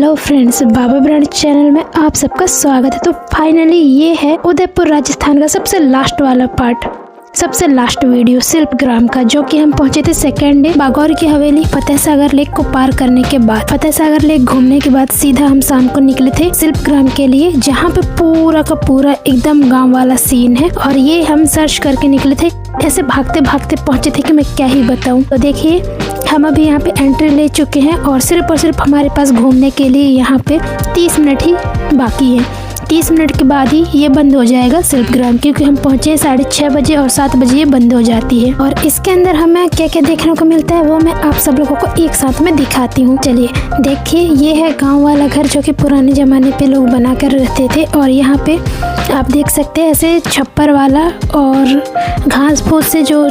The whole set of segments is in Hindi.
हेलो फ्रेंड्स, बाबा ब्रांड चैनल में आप सबका स्वागत है। तो फाइनली ये है उदयपुर राजस्थान का सबसे लास्ट वाला पार्ट, सबसे लास्ट वीडियो शिल्पग्राम का, जो कि हम पहुंचे थे सेकेंड डे बागौर की हवेली फतेह सागर लेक को पार करने के बाद। फतेह सागर लेक घूमने के बाद सीधा हम शाम को निकले थे शिल्पग्राम के लिए, जहां पे पूरा का पूरा एकदम गांव वाला सीन है। और ये हम सर्च करके निकले थे, ऐसे भागते भागते पहुंचे थे कि मैं क्या ही बताऊं। तो देखिए हम अभी यहाँ पे एंट्री ले चुके हैं और सिर्फ हमारे पास घूमने के लिए यहाँ पे 30 मिनट ही बाकी है। 30 मिनट के बाद ही ये बंद हो जाएगा शिल्पग्राम, क्योंकि हम पहुंचे 6:30 बजे और 7 बजे ये बंद हो जाती है। और इसके अंदर हमें क्या क्या देखने को मिलता है वो मैं आप सब लोगों को एक साथ में दिखाती हूँ। चलिए देखिए, ये है गांव वाला घर जो कि पुराने जमाने पे लोग बना कर रहते थे। और यहाँ पे आप देख सकते हैं ऐसे छप्पर वाला और घास फूस से जो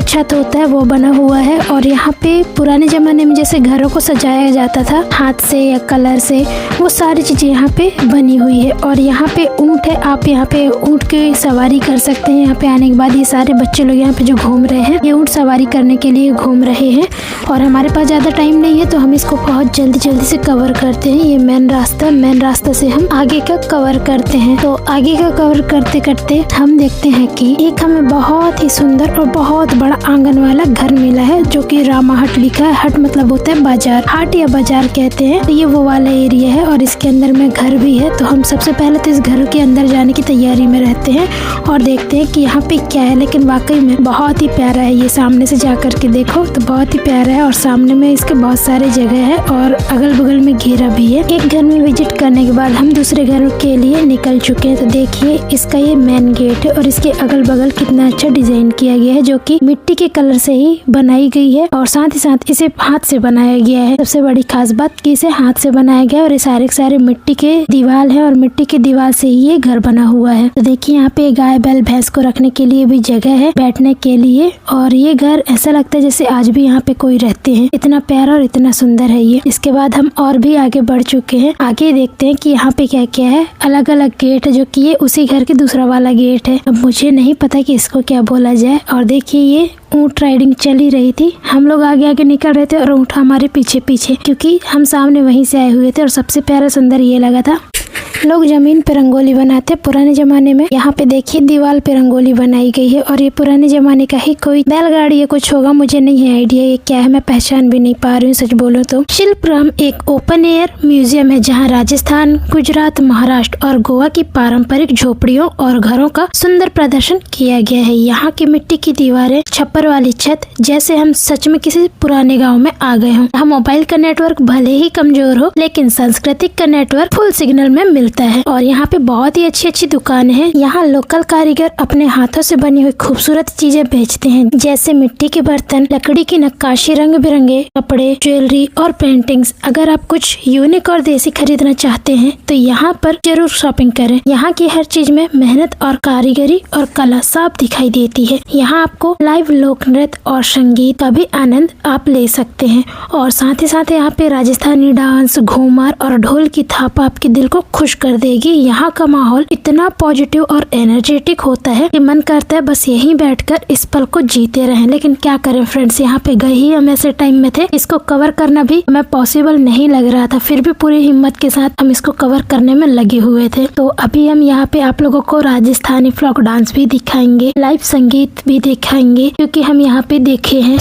छत होता है वो बना हुआ है। और यहाँ पे पुराने जमाने में जैसे घरों को सजाया जाता था हाथ से या कलर से, वो सारी चीजें यहाँ पे बनी हुई है। और यहाँ पे ऊंट है, आप यहाँ पे ऊंट की सवारी कर सकते हैं। यहाँ पे आने के बाद ये सारे बच्चे लोग यहाँ पे जो घूम रहे हैं, ये ऊंट सवारी करने के लिए घूम रहे हैं। और हमारे पास ज्यादा टाइम नहीं है तो हम इसको बहुत जल्दी से कवर करते हैं। ये मेन रास्ता से हम आगे का कवर करते हैं। तो आगे का कवर करते करते हम देखते हैं कि एक हमें बहुत ही सुंदर और बहुत बड़ा आंगन वाला घर मिला है, जो कि रामा हट लिखा है। हट मतलब होता है बाजार, हाट या बाजार कहते हैं। तो ये वो वाला एरिया है और इसके अंदर में घर भी है। तो हम सबसे पहले तो इस घर के अंदर जाने की तैयारी में रहते हैं और देखते हैं कि यहाँ पे क्या है। लेकिन वाकई में बहुत ही प्यारा है, ये सामने से जाकर के देखो तो बहुत ही प्यारा है। और सामने में इसके बहुत सारे जगह है और अगल बगल में घेरा भी है। एक घर में विजिट करने के बाद हम दूसरे घर के लिए निकल चुके हैं। तो देखिए इसका ये मेन गेट है और इसके अगल बगल कितना अच्छा डिजाइन किया गया है, जो कि मिट्टी के कलर से ही बनाई गई है। और साथ ही साथ इसे हाथ से बनाया गया है। सबसे बड़ी खास बात कि इसे हाथ से बनाया गया है और ये सारे मिट्टी के दीवार है और मिट्टी के दीवार से ही ये घर बना हुआ है। तो देखिए यहाँ पे गाय बैल भैंस को रखने के लिए भी जगह है बैठने के लिए। और ये घर ऐसा लगता है जैसे आज भी यहाँ पे कोई रहते हैं, इतना प्यारा और इतना सुंदर है ये। इसके बाद हम और भी आगे बढ़ चुके हैं। आगे देखते हैं कि यहाँ पे क्या क्या है। अलग अलग गेट है, जो कि ये उसी घर के दूसरा वाला गेट है। अब मुझे नहीं पता कि इसको क्या बोला जाए। और देखिए ये ऊंट राइडिंग चल ही रही थी, हम लोग आगे आगे निकल रहे थे और ऊंट हमारे पीछे पीछे, क्योंकि हम सामने वहीं से आए हुए थे। और सबसे प्यारा सुंदर ये लगा था, लोग जमीन पे रंगोली बनाते पुराने जमाने में। यहाँ पे देखिए दीवार पे रंगोली बनाई गई है और ये पुराने जमाने का ही कोई बैलगाड़ी या कुछ होगा, मुझे नहीं है आइडिया ये क्या है, मैं पहचान भी नहीं पा रही हूँ सच बोलो तो। शिल्पग्राम एक ओपन एयर म्यूजियम है जहाँ राजस्थान, गुजरात, महाराष्ट्र और गोवा की पारंपरिक झोपड़ियों और घरों का सुंदर प्रदर्शन किया गया है। यहाँ की मिट्टी की दीवारें, छप्पर वाली छत, जैसे हम सच में किसी पुराने गाँव में आ गए हों। यहाँ मोबाइल का नेटवर्क भले ही कमजोर हो, लेकिन सांस्कृतिक का नेटवर्क फुल सिग्नल में मिलता है। और यहाँ पे बहुत ही अच्छी दुकान है। यहाँ लोकल कारीगर अपने हाथों से बनी हुई खूबसूरत चीजें बेचते हैं, जैसे मिट्टी के बर्तन, लकड़ी की नक्काशी, रंग बिरंगे कपड़े, ज्वेलरी और पेंटिंग्स। अगर आप कुछ यूनिक और देसी खरीदना चाहते हैं तो यहाँ पर जरूर शॉपिंग करें। यहाँ की हर चीज में मेहनत और कारीगरी और कला साफ दिखाई देती है। यहाँ आपको लाइव लोक नृत्य और संगीत का भी आनंद आप ले सकते हैं। और साथ ही साथ यहाँ पे राजस्थानी डांस, घूमर और ढोल की थाप आपके दिल को खुश कर देगी। यहाँ का माहौल इतना पॉजिटिव और एनर्जेटिक होता है कि मन करता है बस यहीं बैठकर इस पल को जीते रहें। लेकिन क्या करें फ्रेंड्स, यहाँ पे गए ही हम ऐसे टाइम में थे, इसको कवर करना भी हमें पॉसिबल नहीं लग रहा था। फिर भी पूरी हिम्मत के साथ हम इसको कवर करने में लगे हुए थे। तो अभी हम यहाँ पे आप लोगों को राजस्थानी फ्लॉक डांस भी दिखाएंगे, लाइव संगीत भी दिखाएंगे, क्योंकि हम यहाँ पे देखे हैं।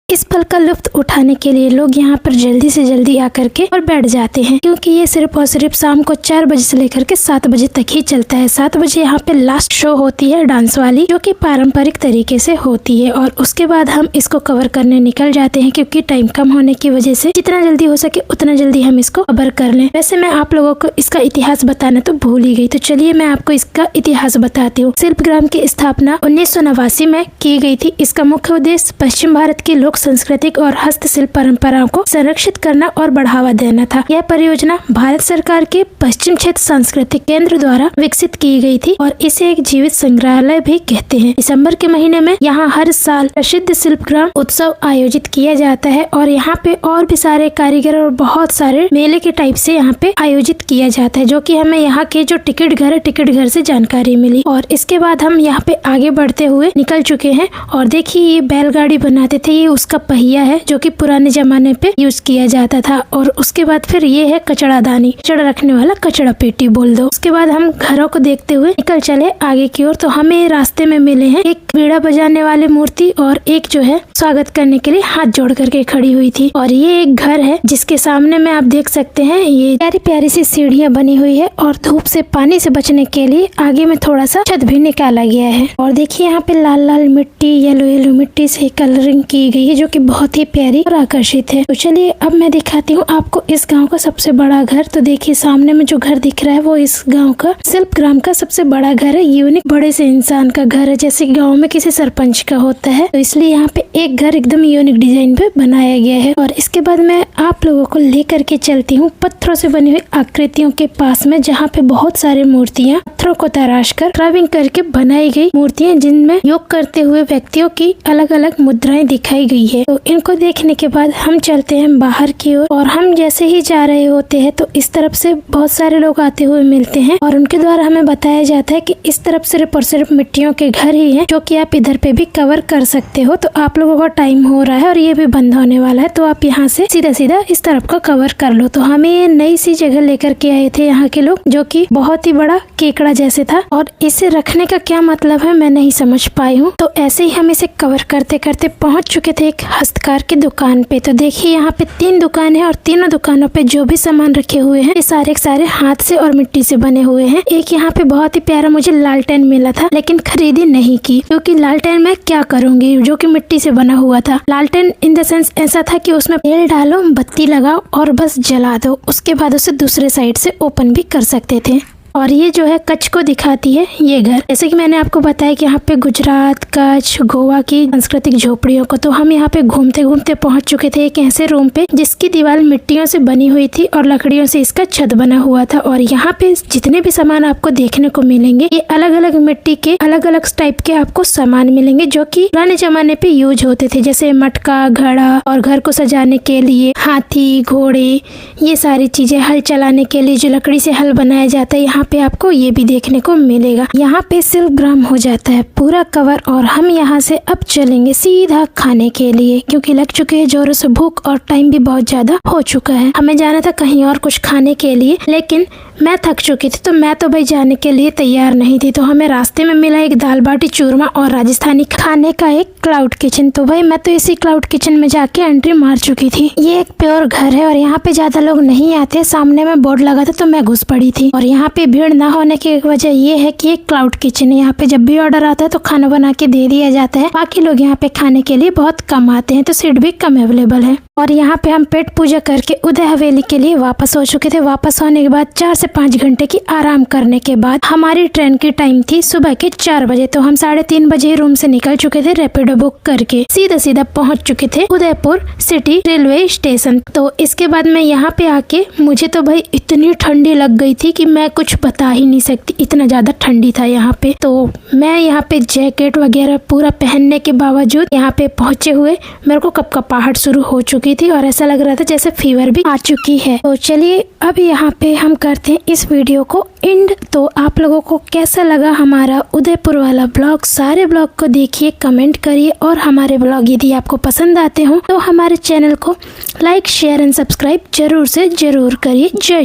इस पल का लुत्फ उठाने के लिए लोग यहाँ पर जल्दी से जल्दी आकर के और बैठ जाते हैं, क्योंकि ये सिर्फ और सिर्फ शाम को 4 बजे से लेकर के 7 बजे तक ही चलता है। 7 बजे यहाँ पे लास्ट शो होती है डांस वाली, जो कि पारंपरिक तरीके से होती है। और उसके बाद हम इसको कवर करने निकल जाते हैं, क्योंकि टाइम कम होने की वजह से जितना जल्दी हो सके उतना जल्दी हम इसको कवर कर लें। वैसे मैं आप लोगों को इसका इतिहास बताना तो भूल ही गई, तो चलिए मैं आपको इसका इतिहास बताती हूँ। शिल्पग्राम की स्थापना 1989 में की गई थी। इसका मुख्य उद्देश्य पश्चिम भारत की लोक सांस्कृतिक और हस्तशिल्प परंपराओं को संरक्षित करना और बढ़ावा देना था। यह परियोजना भारत सरकार के पश्चिम क्षेत्र सांस्कृतिक केंद्र द्वारा विकसित की गई थी और इसे एक जीवित संग्रहालय भी कहते हैं। दिसंबर के महीने में यहाँ हर साल प्रसिद्ध शिल्पग्राम उत्सव आयोजित किया जाता है और यहाँ पे और भी सारे कारीगर और बहुत सारे मेले के टाइप से यहाँ पे आयोजित किया जाता है, जो कि हमें यहाँ के जो टिकट घर है, टिकट घर से जानकारी मिली। और इसके बाद हम यहाँ पे आगे बढ़ते हुए निकल चुके हैं और देखिए ये बैलगाड़ी बनाते थे, ये उसका पहिया है जो कि पुराने जमाने पे यूज किया जाता था। और उसके बाद फिर ये है कचड़ादानी, कचड़ा रखने वाला, कचड़ा पेटी बोल दो। उसके बाद हम घरों को देखते हुए निकल चले आगे की ओर। तो हमें रास्ते में मिले हैं एक बीड़ा बजाने वाली मूर्ति और एक जो है स्वागत करने के लिए हाथ जोड़ करके खड़ी हुई थी। और ये एक घर है जिसके सामने में आप देख सकते हैं ये प्यारी प्यारी सी सीढ़ियां बनी हुई है और धूप से पानी से बचने के लिए आगे में थोड़ा सा छत भी निकाला गया है। और देखिए यहाँ पे लाल लाल मिट्टी, येलो येलो मिट्टी से कलरिंग की गई है जो कि बहुत ही प्यारी और आकर्षित है। तो चलिए अब मैं दिखाती हूँ आपको इस गाँव का सबसे बड़ा घर। तो देखिए सामने में जो घर दिख रहा है वो इस गाँव का शिल्पग्राम का सबसे बड़ा घर है। यूनिक बड़े से इंसान का घर है, जैसे गाँव में किसी सरपंच का होता है। तो इसलिए यहाँ पे एक घर एकदम यूनिक डिजाइन पे बनाया गया है। और इसके बाद मैं आप लोगों को लेकर के चलती हूँ पत्थरों से बनी हुई आकृतियों के पास में, जहाँ पे बहुत सारे मूर्तियाँ पत्थरों को तराश कर कार्विंग करके बनाई गई मूर्तियाँ, जिनमें योग करते हुए व्यक्तियों की अलग अलग मुद्राएं दिखाई गई है। तो इनको देखने के बाद हम चलते हैं बाहर की ओर और हम जैसे ही जा रहे होते हैं तो इस तरफ से बहुत सारे लोग आते हुए मिलते हैं और उनके द्वारा हमें बताया जाता है कि इस तरफ सिर्फ और सिर्फ मिट्टियों के घर ही हैं, जो कि आप इधर पे भी कवर कर सकते हो। तो आप लोगों का टाइम हो रहा है और ये भी बंद होने वाला है, तो आप यहाँ से सीधा सीधा इस तरफ का कवर कर लो। तो हमें ये नई सी जगह लेकर के आए थे यहाँ के लोग, जो कि बहुत ही बड़ा केकड़ा जैसे था और इसे रखने का क्या मतलब है मैं नहीं समझ पाई हूँ। तो ऐसे ही हम इसे कवर करते करते पहुँच चुके थे एक हस्तकार की दुकान पे। तो देखिए यहाँ पे 3 दुकान है और तीनों दुकानों पे जो भी सामान रखे हुए हैं ये सारे के सारे हाथ से और मिट्टी से बने हुए हैं। एक यहाँ पे बहुत ही प्यारा मुझे लालटेन मिला था, लेकिन खरीदी नहीं की क्योंकि लालटेन मैं क्या करूंगी जो कि मिट्टी से बना हुआ था। लालटेन इन द सेंस ऐसा था कि उसमें तेल डालो, बत्ती लगाओ और बस जला दो, उसके बाद उसे दूसरे साइड से ओपन भी कर सकते थे। और ये जो है कच्छ को दिखाती है ये घर। जैसे कि मैंने आपको बताया कि यहाँ पे गुजरात, कच्छ, गोवा की सांस्कृतिक झोपड़ियों को, तो हम यहाँ पे घूमते घूमते पहुंच चुके थे एक ऐसे रूम पे जिसकी दीवार मिट्टियों से बनी हुई थी और लकड़ियों से इसका छत बना हुआ था। और यहाँ पे जितने भी सामान आपको देखने को मिलेंगे ये अलग अलग मिट्टी के अलग अलग टाइप के आपको सामान मिलेंगे, जो कि पुराने जमाने पे यूज होते थे, जैसे मटका, घड़ा और घर को सजाने के लिए हाथी, घोड़े, ये सारी चीजें, हल चलाने के लिए जो लकड़ी से हल बनाया जाता है, यहाँ पे आपको ये भी देखने को मिलेगा। यहाँ पे शिल्पग्राम हो जाता है पूरा कवर और हम यहाँ से अब चलेंगे सीधा खाने के लिए, क्योंकि लग चुके हैं जोरों से भूख और टाइम भी बहुत ज्यादा हो चुका है। हमें जाना था कहीं और कुछ खाने के लिए, लेकिन मैं थक चुकी थी तो मैं तो भाई जाने के लिए तैयार नहीं थी। तो हमें रास्ते में मिला एक दाल बाटी चूरमा और राजस्थानी खाने का एक क्लाउड किचन। तो भाई मैं तो इसी क्लाउड किचन में जाके एंट्री मार चुकी थी। ये एक प्योर घर है और यहाँ पे ज्यादा लोग नहीं आते, सामने में बोर्ड लगा था तो मैं घुस पड़ी थी। और यहाँ पे भीड़ ना होने की वजह ये है कि एक क्लाउड किचन है, यहाँ पे जब भी ऑर्डर आता है तो खाना बना के दे दिया जाता है। बाकी लोग यहाँ पे खाने के लिए बहुत कम आते हैं, तो सीट भी कम अवेलेबल है। और यहाँ पे हम पेट पूजा करके उदय हवेली के लिए वापस हो चुके थे। वापस होने के बाद 4 से 5 घंटे की आराम करने के बाद हमारी ट्रेन की टाइम थी सुबह के 4 बजे। तो हम 3:30 बजे रूम से निकल चुके थे, रैपिडो बुक करके सीधा सीधा पहुंच चुके थे उदयपुर सिटी रेलवे स्टेशन। तो इसके बाद मैं यहाँ पे आके मुझे तो भाई इतनी ठंडी लग गई थी कि मैं कुछ बता ही नहीं सकती, इतना ज्यादा ठंडी था यहाँ पे। तो मैं यहाँ पे जैकेट वगैरह पूरा पहनने के बावजूद यहाँ पे पहुंचे हुए मेरे को कपकपाहट शुरू हो चुकी थी और ऐसा लग रहा था जैसे फीवर भी आ चुकी है। तो चलिए अब यहाँ पे हम करते हैं इस वीडियो को एंड। तो आप लोगों को कैसा लगा हमारा उदयपुर वाला ब्लॉग? सारे ब्लॉग को देखिए, कमेंट करिए और हमारे ब्लॉग यदि आपको पसंद आते हो तो हमारे चैनल को लाइक, शेयर एंड सब्सक्राइब जरूर से जरूर करिए। जय